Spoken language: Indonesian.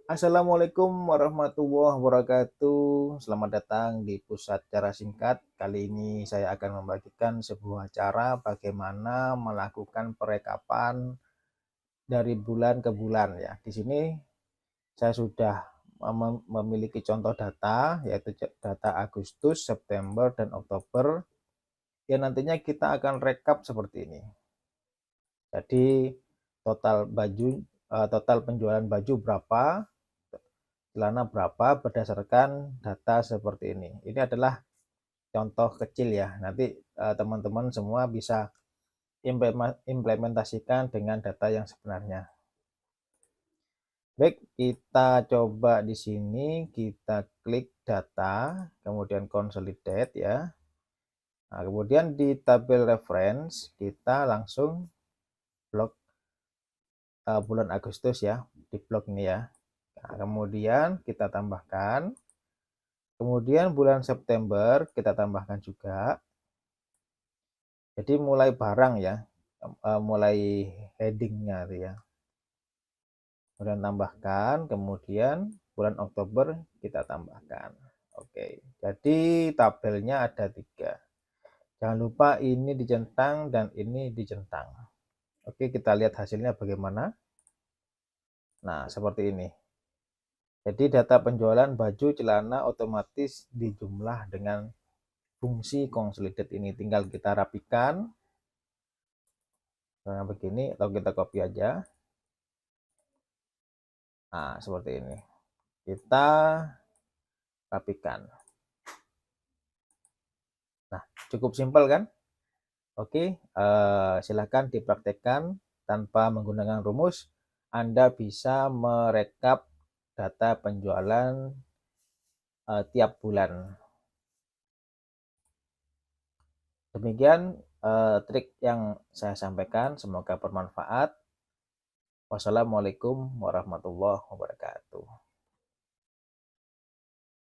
Assalamualaikum warahmatullahi wabarakatuh. Selamat datang di Pusat Cara Singkat. Kali ini saya akan membagikan sebuah cara bagaimana melakukan perekapan dari bulan ke bulan ya. Di sini saya sudah memiliki contoh data yaitu data Agustus, September, dan Oktober. Ya nantinya kita akan rekap seperti ini. Jadi total penjualan baju berapa, celana berapa berdasarkan data seperti ini. Ini adalah contoh kecil ya. Nanti teman-teman semua bisa implementasikan dengan data yang sebenarnya. Baik, kita coba di sini, kita klik data, kemudian consolidate ya. Nah, kemudian di tabel reference kita langsung blok bulan Agustus ya, di blok ini ya. Nah, kemudian kita tambahkan. Kemudian bulan September kita tambahkan juga. Jadi mulai barang ya, mulai headingnya itu ya. Kemudian tambahkan, kemudian bulan Oktober kita tambahkan. Oke, jadi tabelnya ada 3. Jangan lupa ini dicentang dan ini dicentang. Oke, kita lihat hasilnya bagaimana. Nah, seperti ini. Jadi data penjualan baju celana otomatis dijumlah dengan fungsi consolidate ini. Tinggal kita rapikan. Nah, begini atau kita copy aja. Nah, seperti ini. Kita rapikan. Nah, cukup simpel kan? Oke, silahkan dipraktekkan tanpa menggunakan rumus. Anda bisa merekap data penjualan tiap bulan. Demikian trik yang saya sampaikan, semoga bermanfaat. Wassalamualaikum warahmatullahi wabarakatuh.